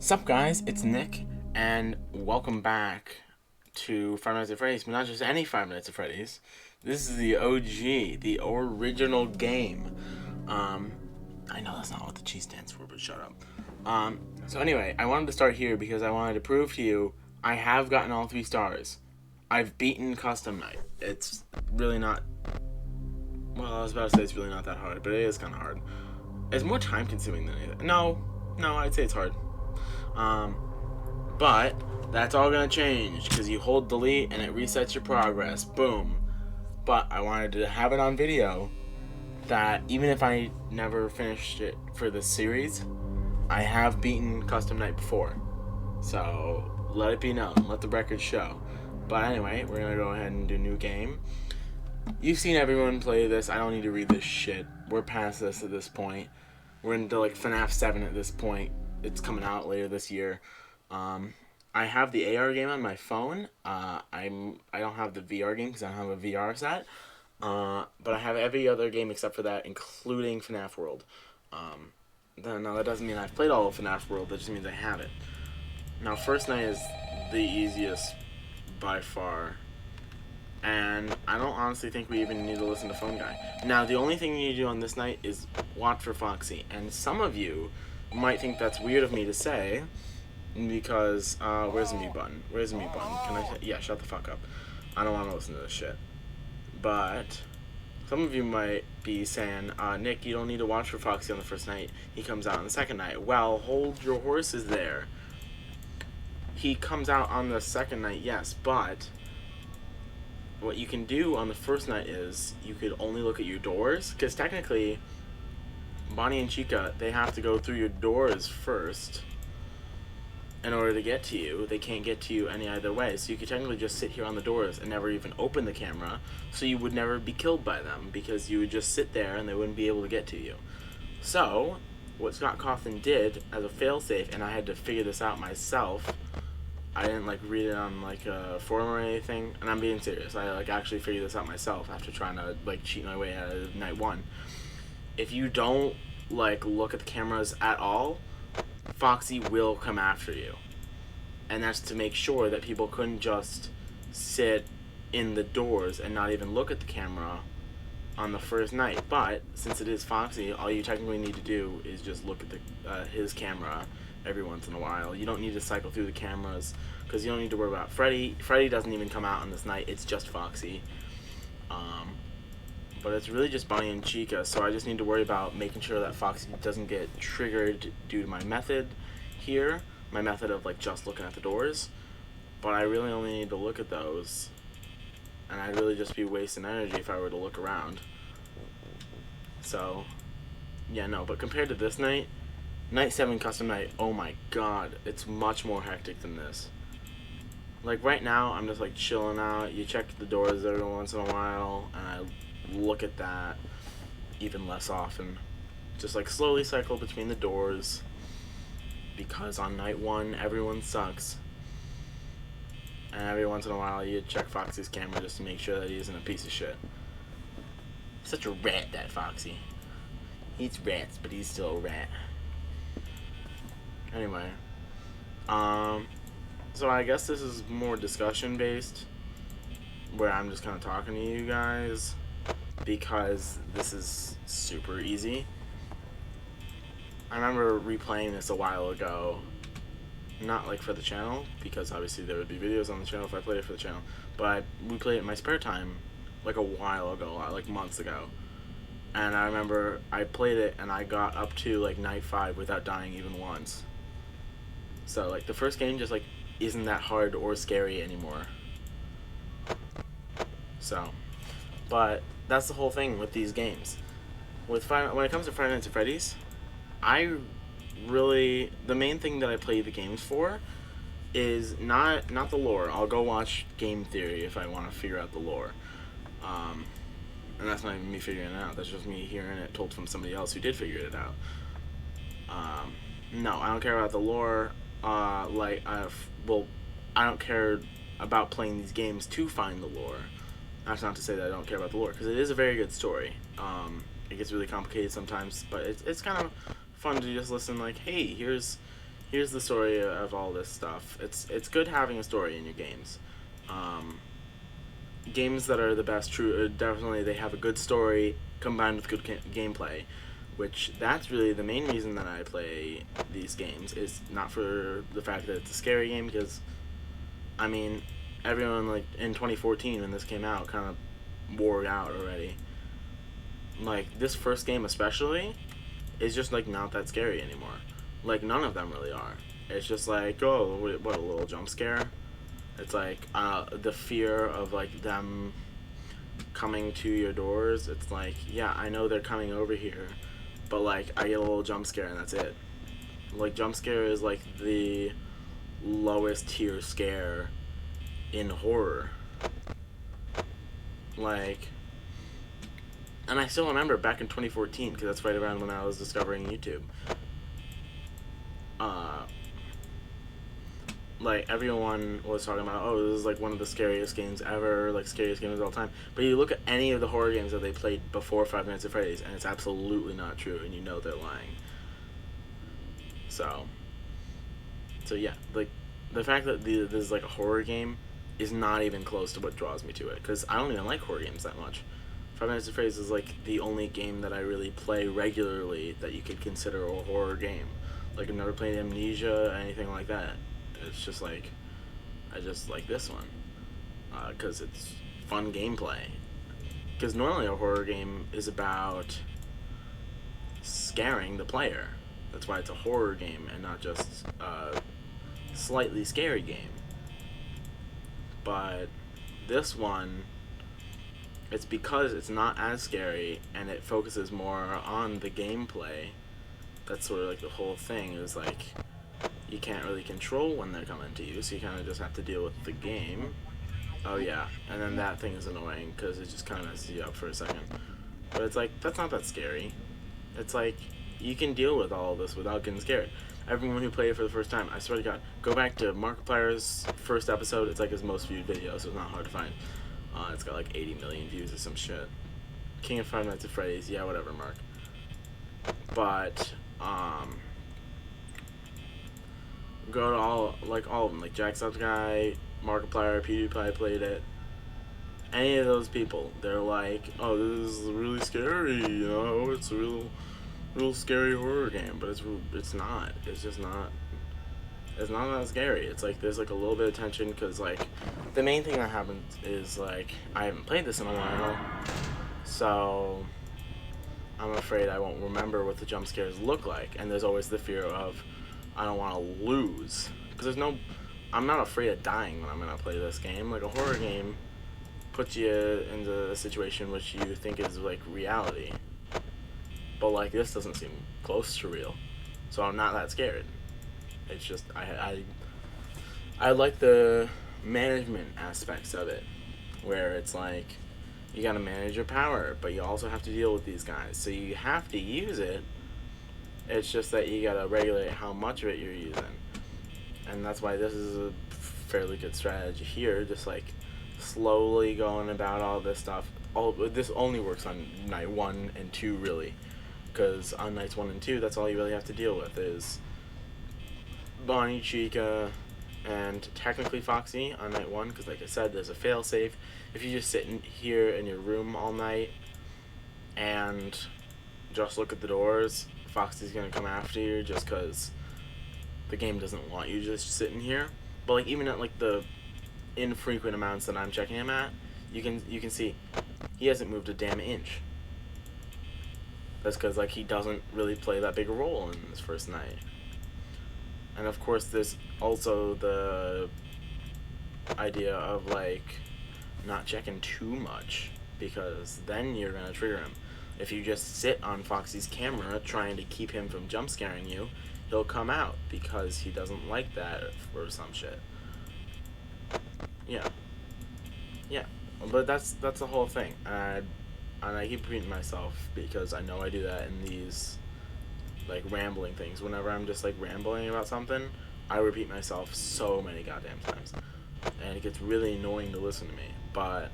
Sup guys, it's Nick, and welcome back to Five Nights at Freddy's, but not just any Five Nights at Freddy's. This is the OG, the original game. Um, I know that's not what the cheese stands for, but shut up. So anyway, I wanted to start here because I wanted to prove to you I have gotten all 3 stars. I've beaten Custom Night. It's really not, well, I was about to say it's really not that hard, but it is kind of hard. It's more time consuming than anything. No, I'd say it's hard. Um, but that's all gonna change because you hold delete and it resets your progress. Boom. But I wanted to have it on video that even if I never finished it for this series, I have beaten Custom Night before. So let it be known, let the record show. But anyway, we're gonna go ahead and do a new game. You've seen everyone play this. I don't need to read this shit. We're past this at this point. We're into like FNAF 7 at this point. It's coming out later this year. I have the AR game on my phone. I don't have the VR game because I don't have a VR set. But I have every other game except for that, including FNAF World. Now that doesn't mean I've played all of FNAF World. That just means I have it. Now, first night is the easiest by far. And I don't honestly think we even need to listen to Phone Guy. Now, the only thing you need to do on this night is watch for Foxy. And some of you might think that's weird of me to say, because, where's the mute button? Where's the mute button? Can I yeah, shut the fuck up. I don't want to listen to this shit. But some of you might be saying, Nick, you don't need to watch for Foxy on the first night. He comes out on the second night. Well, hold your horses there. He comes out on the second night, yes, but what you can do on the first night is you could only look at your doors, because technically Bonnie and Chica, they have to go through your doors first in order to get to you. They can't get to you any other way, so you could technically just sit here on the doors and never even open the camera, so you would never be killed by them, because you would just sit there and they wouldn't be able to get to you. So what Scott Cawthon did as a failsafe, and I had to figure this out myself, I didn't like read it on like a forum or anything, and I'm being serious. I like actually figured this out myself after trying to like cheat my way out of night 1. If you don't like look at the cameras at all, Foxy will come after you, and that's to make sure that people couldn't just sit in the doors and not even look at the camera on the first night. But since it is Foxy, all you technically need to do is just look at the his camera every once in a while. You don't need to cycle through the cameras because you don't need to worry about Freddy. Freddy doesn't even come out on this night. It's just Foxy. But it's really just Bonnie and Chica, so I just need to worry about making sure that Foxy doesn't get triggered due to my method here. My method of like just looking at the doors. But I really only need to look at those. And I'd really just be wasting energy if I were to look around. So, yeah, no, but compared to this night, Night 7 Custom Night, oh my god, it's much more hectic than this. Like right now, I'm just like chilling out. You check the doors every once in a while, and I look at that even less often. Just like slowly cycle between the doors, because on night 1, everyone sucks. And every once in a while, you check Foxy's camera just to make sure that he isn't a piece of shit. Such a rat, that Foxy. He eats rats, but he's still a rat. Anyway, so I guess this is more discussion based, where I'm just kind of talking to you guys, because this is super easy. I remember replaying this a while ago, not like for the channel, because obviously there would be videos on the channel if I played it for the channel, but I replayed it in my spare time, like a while ago, like months ago. And I remember I played it and I got up to like night 5 without dying even once. So like the first game just like isn't that hard or scary anymore. So, but that's the whole thing with these games. When it comes to Five Nights at Freddy's, the main thing that I play the games for is not the lore. I'll go watch game theory if I want to figure out the lore. And that's not even me figuring it out. That's just me hearing it told from somebody else who did figure it out. No, I don't care about the lore. I don't care about playing these games to find the lore. That's not to say that I don't care about the lore, because it is a very good story. It gets really complicated sometimes, but it's kind of fun to just listen like, hey, here's here's the story of all this stuff. It's good having a story in your games. Um, Games that are the best, true, definitely they have a good story combined with good gameplay, which that's really the main reason that I play these games. Is not for the fact that it's a scary game, because I mean, everyone like in 2014 when this came out kind of wore out already. Like this first game especially is just like not that scary anymore. Like none of them really are. It's just like, oh, what a little jump scare. It's like the fear of like them coming to your doors. It's like, yeah, I know they're coming over here, but like I get a little jump scare and that's it. Like jump scare is like the lowest tier scare in horror. Like, and I still remember back in 2014 because that's right around when I was discovering YouTube. Uh, like everyone was talking about, oh, this is like one of the scariest games ever, like scariest games of all time. But you look at any of the horror games that they played before Five Nights at Freddy's, and it's absolutely not true, and you know they're lying. So, yeah, like the fact that this is like a horror game is not even close to what draws me to it, because I don't even like horror games that much. Five Nights at Freddy's is like the only game that I really play regularly that you could consider a horror game. Like I've never played Amnesia or anything like that. It's just like I just like this one because it's fun gameplay. Because normally a horror game is about scaring the player. That's why it's a horror game and not just a slightly scary game. But this one, it's because it's not as scary and it focuses more on the gameplay. That's sort of like the whole thing is like you can't really control when they're coming to you, so you kind of just have to deal with the game. Oh yeah, and then that thing is annoying because it just kind of messes you up for a second. But it's like, that's not that scary. It's like, you can deal with all of this without getting scared. Everyone who played it for the first time, I swear to God, go back to Markiplier's first episode. It's like his most viewed video, so it's not hard to find. It's got like 80 million views or some shit. King of Five Nights at Freddy's, yeah, whatever, Mark. But, go to all of them, like Jacksepticeye, Markiplier, PewDiePie played it. Any of those people, they're like, oh, this is really scary, you know, it's a real scary horror game, but it's not. It's just not. It's not that scary. It's like there's like a little bit of tension because like the main thing that happens is like I haven't played this in a while, so I'm afraid I won't remember what the jump scares look like, and there's always the fear of I don't want to lose because I'm not afraid of dying when I'm gonna play this game. Like a horror game puts you into a situation which you think is like reality, but like this doesn't seem close to real, so I'm not that scared. It's just I like the management aspects of it, where it's like you gotta manage your power, but you also have to deal with these guys, so you have to use it. It's just that you gotta regulate how much of it you're using, and that's why this is a fairly good strategy here. Just like slowly going about all this stuff. All this only works on night 1 and 2 really, because on nights 1 and 2, that's all you really have to deal with is Bonnie, Chica, and technically Foxy on night 1, because like I said, there's a failsafe. If you just sit in here in your room all night and just look at the doors, Foxy's gonna come after you just because the game doesn't want you just sitting here. But like even at like the infrequent amounts that I'm checking him at, you can see he hasn't moved a damn inch. That's because like he doesn't really play that big a role in this first night. And of course there's also the idea of like not checking too much, because then you're gonna trigger him. If you just sit on Foxy's camera trying to keep him from jump scaring you, he'll come out because he doesn't like that or some shit. Yeah. But that's the whole thing. And I keep repeating myself because I know I do that in these like rambling things. Whenever I'm just like rambling about something, I repeat myself so many goddamn times, and it gets really annoying to listen to me. But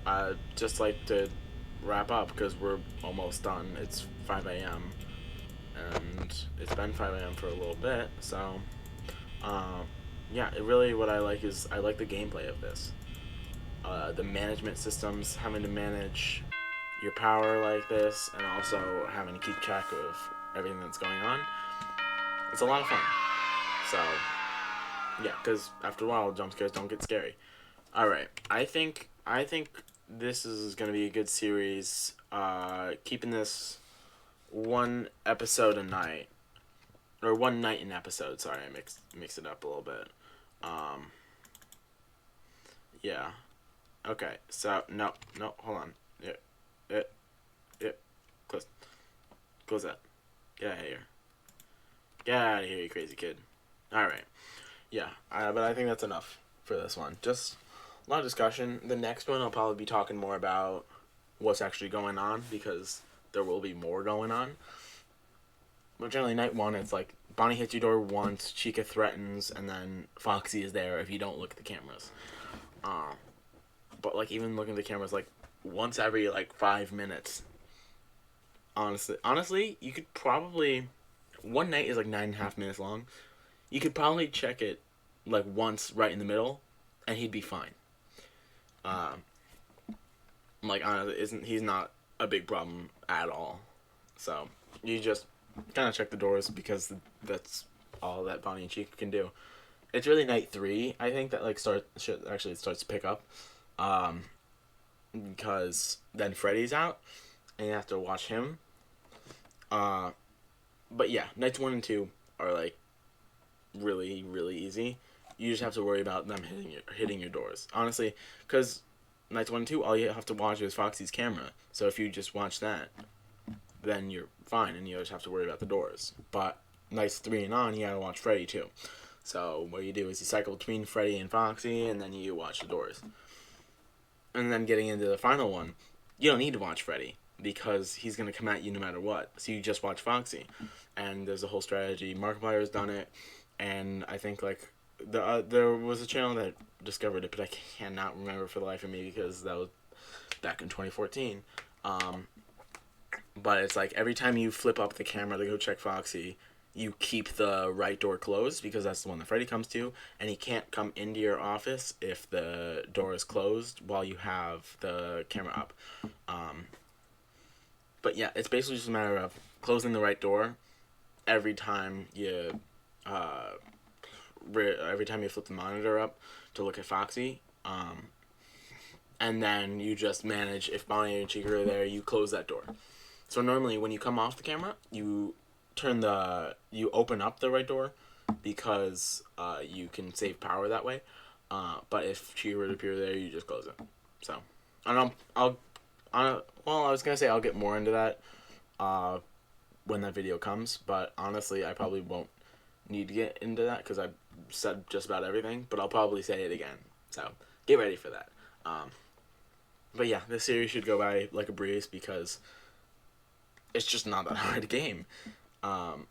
I just like to wrap up because we're almost done. It's 5 a.m. and it's been 5 a.m. for a little bit. So, um, yeah, it really what I like is I like the gameplay of this. The management systems, having to manage your power like this, and also having to keep track of everything that's going on. It's a lot of fun. So, yeah, because after a while, jump scares don't get scary. All right, I think this is gonna be a good series. Keeping this one episode a night, or one night an episode. Sorry, I mix it up a little bit. Um, yeah. Okay. So no, no, hold on. Yeah, yeah, yeah. Close, close that. Get out of here. Get out of here, you crazy kid. All right. Yeah. But I think that's enough for this one. Just a lot of discussion. The next one, I'll probably be talking more about what's actually going on because there will be more going on. But generally, night one, it's like Bonnie hits your door once, Chica threatens, and then Foxy is there if you don't look at the cameras. Uh, but like even looking at the cameras, like once every like 5 minutes. Honestly, you could probably one night is like 9.5 minutes long. You could probably check it like once right in the middle, and he'd be fine. Um, like honestly, isn't he's not a big problem at all. So you just kind of check the doors because that's all that Bonnie and Chica can do. It's really night three, I think, that like starts to pick up, um, because then Freddy's out and you have to watch him. Uh, but yeah, nights one and two are like really easy. You just have to worry about them hitting your doors. Honestly, because nights one and two, all you have to watch is Foxy's camera. So if you just watch that, then you're fine, and you just have to worry about the doors. But nights three and on, you gotta watch Freddy too. So what you do is you cycle between Freddy and Foxy, and then you watch the doors. And then getting into the final one, you don't need to watch Freddy because he's gonna come at you no matter what. So you just watch Foxy, and there's a whole strategy. Markiplier's done it, and I think like there was a channel that discovered it, but I cannot remember for the life of me because that was back in 2014. Um, but it's like every time you flip up the camera to go check Foxy, you keep the right door closed because that's the one that Freddy comes to, and he can't come into your office if the door is closed while you have the camera up. Um, but yeah, it's basically just a matter of closing the right door every time you, uh, every time you flip the monitor up to look at Foxy. And then you just manage if Bonnie and Chica are there, you close that door. So normally when you come off the camera, you open up the right door because you can save power that way. But if she were to appear there, you just close it. So, and well, I was gonna say I'll get more into that when that video comes. But honestly, I probably won't need to get into that because I've said just about everything. But I'll probably say it again. So get ready for that. But yeah, this series should go by like a breeze because it's just not that hard a game. Um,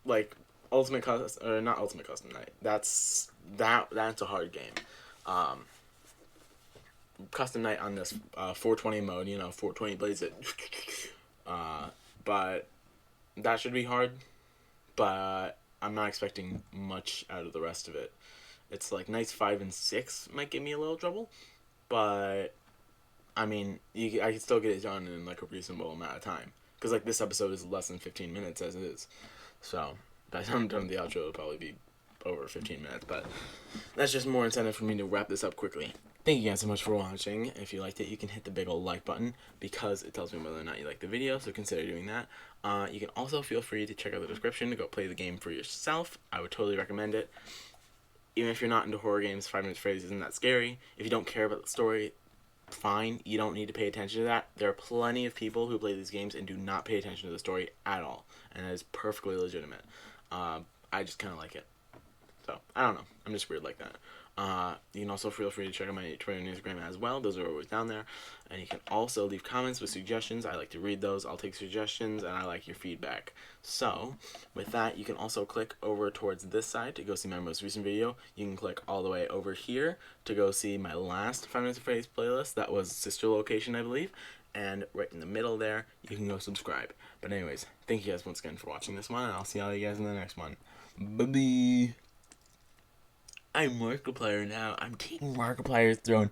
like Ultimate Custom or not Ultimate Custom Night. That's a hard game. Um, Custom Night on this 420 mode, 420 blaze it. But that should be hard. But I'm not expecting much out of the rest of it. It's like nights 5 and 6 might give me a little trouble, but I mean, I can still get it done in like a reasonable amount of time. Because like this episode is less than 15 minutes as it is. So by the time I'm done with the outro, it'll probably be over 15 minutes. But that's just more incentive for me to wrap this up quickly. Thank you guys so much for watching. If you liked it, you can hit the big old like button because it tells me whether or not you like the video, so consider doing that. You can also feel free to check out the description to go play the game for yourself. I would totally recommend it. Even if you're not into horror games, 5 Minutes Freddy's isn't that scary. If you don't care about the story, fine. You don't need to pay attention to that. There are plenty of people who play these games and do not pay attention to the story at all, and that is perfectly legitimate. I just kind of like it. So, I don't know. I'm just weird like that. You can also feel free to check out my Twitter and Instagram as well. Those are always down there. And you can also leave comments with suggestions. I like to read those. I'll take suggestions, and I like your feedback. So, with that, you can also click over towards this side to go see my most recent video. You can click all the way over here to go see my last 5 Minutes of Freddy's playlist. That was Sister Location, I believe. And right in the middle there, you can go subscribe. But anyways, thank you guys once again for watching this one, and I'll see all you guys in the next one. Bye-bye. I'm Markiplier now. I'm taking Markiplier's throne.